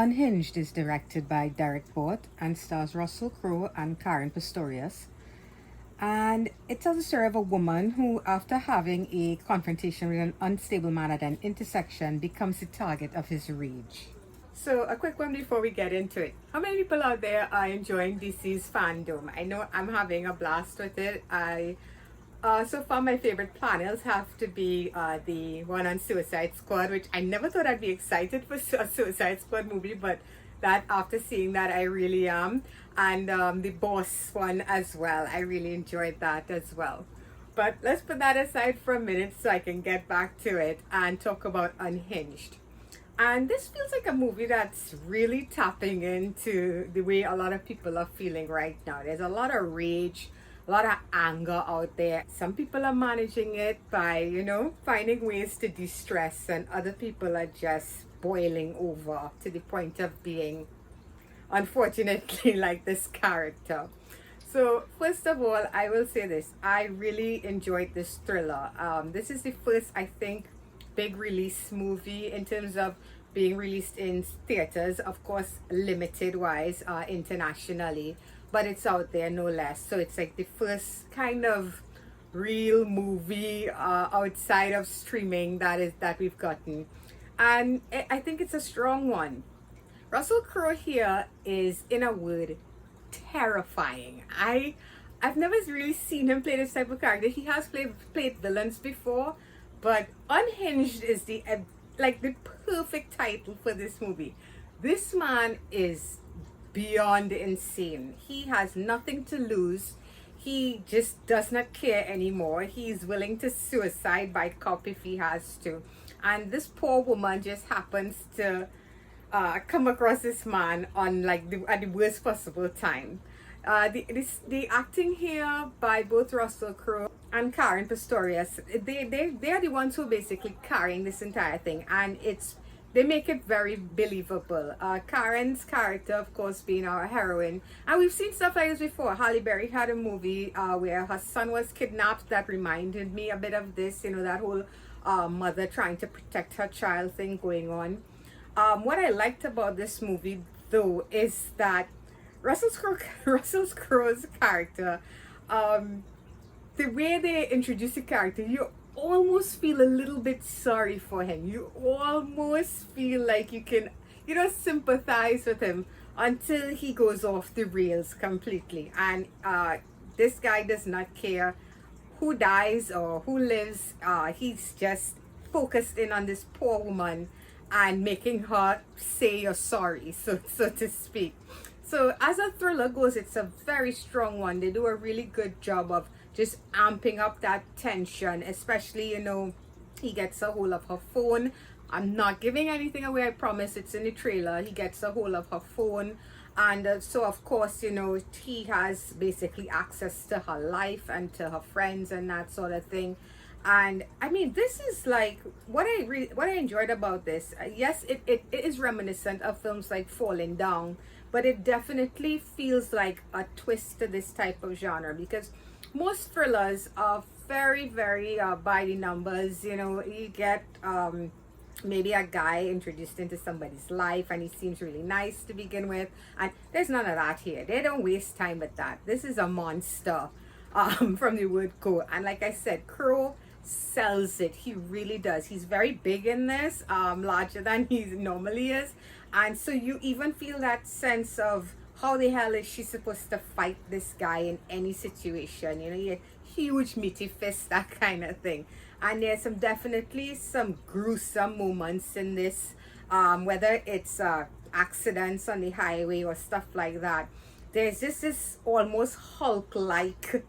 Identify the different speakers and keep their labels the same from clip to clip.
Speaker 1: Unhinged is directed by Derek Bort and stars Russell Crowe and Karen Pistorius. And it tells the story of a woman who, after having a confrontation with an unstable man at an intersection, becomes the target of his rage. So, a quick one before we get into it. How many people out there are enjoying DC's fandom? I know I'm having a blast with it. So far, my favorite panels have to be the one on Suicide Squad, which I never thought I'd be excited for a Suicide Squad movie, but that after seeing that, I really am. And the Boss one as well. I really enjoyed that as well. But let's put that aside for a minute so I can get back to it and talk about Unhinged. And this feels like a movie that's really tapping into the way a lot of people are feeling right now. There's a lot of rage, a lot of anger out there. Some people are managing it by, finding ways to de-stress, and other people are just boiling over to the point of being, unfortunately, like this character. So, first of all, I will say this. I really enjoyed this thriller. This is the first, I think, big release movie in terms of being released in theaters, of course limited wise internationally, but it's out there no less. So it's like the first kind of real movie outside of streaming that we've gotten, and I think it's a strong one. Russell Crowe here is, in a word, terrifying. I've never really seen him play this type of character. He has played villains before, but Unhinged is the perfect title for this movie. This man is beyond insane. He has nothing to lose. He just does not care anymore. He's willing to suicide by cop if he has to. And this poor woman just happens to come across this man on at the worst possible time. The acting here by both Russell Crowe and Karen Pistorius, they are the ones who are basically carrying this entire thing, and they make it very believable. Karen's character, of course, being our heroine, and we've seen stuff like this before. Halle Berry had a movie where her son was kidnapped that reminded me a bit of this. That whole mother trying to protect her child thing going on. What I liked about this movie, though, is that Russell Crowe's character, the way they introduce the character, you almost feel a little bit sorry for him. You almost feel like you can, sympathize with him until he goes off the rails completely. And this guy does not care who dies or who lives. He's just focused in on this poor woman and making her say you're sorry, so to speak. So as a thriller goes, it's a very strong one. They do a really good job of just amping up that tension, especially, he gets a hold of her phone. I'm not giving anything away, I promise. It's in the trailer. He gets a hold of her phone. And so, of course, he has basically access to her life and to her friends and that sort of thing. And I mean, this is like what I enjoyed about this. Yes, it is reminiscent of films like Falling Down, but it definitely feels like a twist to this type of genre, because most thrillers are very, very by the numbers. You get maybe a guy introduced into somebody's life and he seems really nice to begin with, and there's none of that here. They don't waste time with that. This is a monster from the word go. And like I said, Crow sells it. He really does. He's very big in this, larger than he normally is, and so you even feel that sense of how the hell is she supposed to fight this guy in any situation. You get huge meaty fists, that kind of thing. And there's definitely some gruesome moments in this, whether it's accidents on the highway or stuff like that. There's just this almost Hulk-like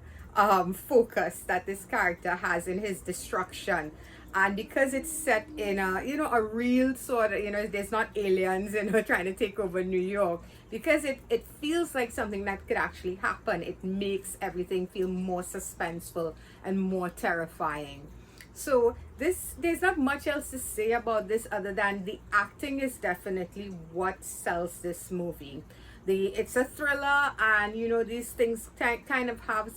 Speaker 1: focus that this character has in his destruction. And because it's set in a real sort of, there's not aliens trying to take over New York, because it feels like something that could actually happen. It makes everything feel more suspenseful and more terrifying. So there's not much else to say about this other than the acting is definitely what sells this movie. It's a thriller, and these things kind of have,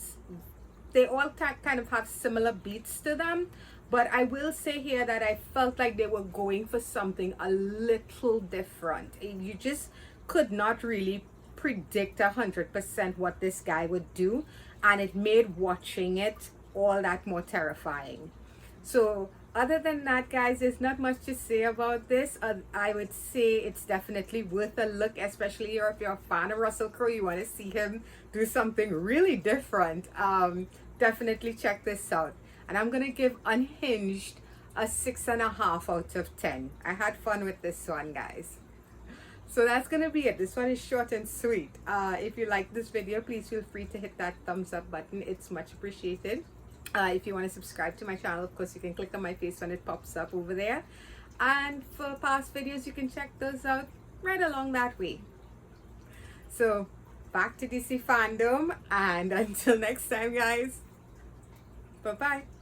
Speaker 1: they all kind of have similar beats to them, But I will say here that I felt like they were going for something a little different. You just could not really predict 100% what this guy would do, and it made watching it all that more terrifying. So other than that, guys, there's not much to say about this. I would say it's definitely worth a look, especially if you're a fan of Russell Crowe, you want to see him do something really different. Definitely check this out. And I'm gonna give Unhinged a 6.5 out of 10. I had fun with this one, guys. So that's gonna be it. This one is short and sweet. If you like this video, please feel free to hit that thumbs up button. It's much appreciated. If you want to subscribe to my channel, of course, you can click on my face when it pops up over there. And for past videos, you can check those out right along that way. So back to DC fandom, and until next time, guys, bye bye.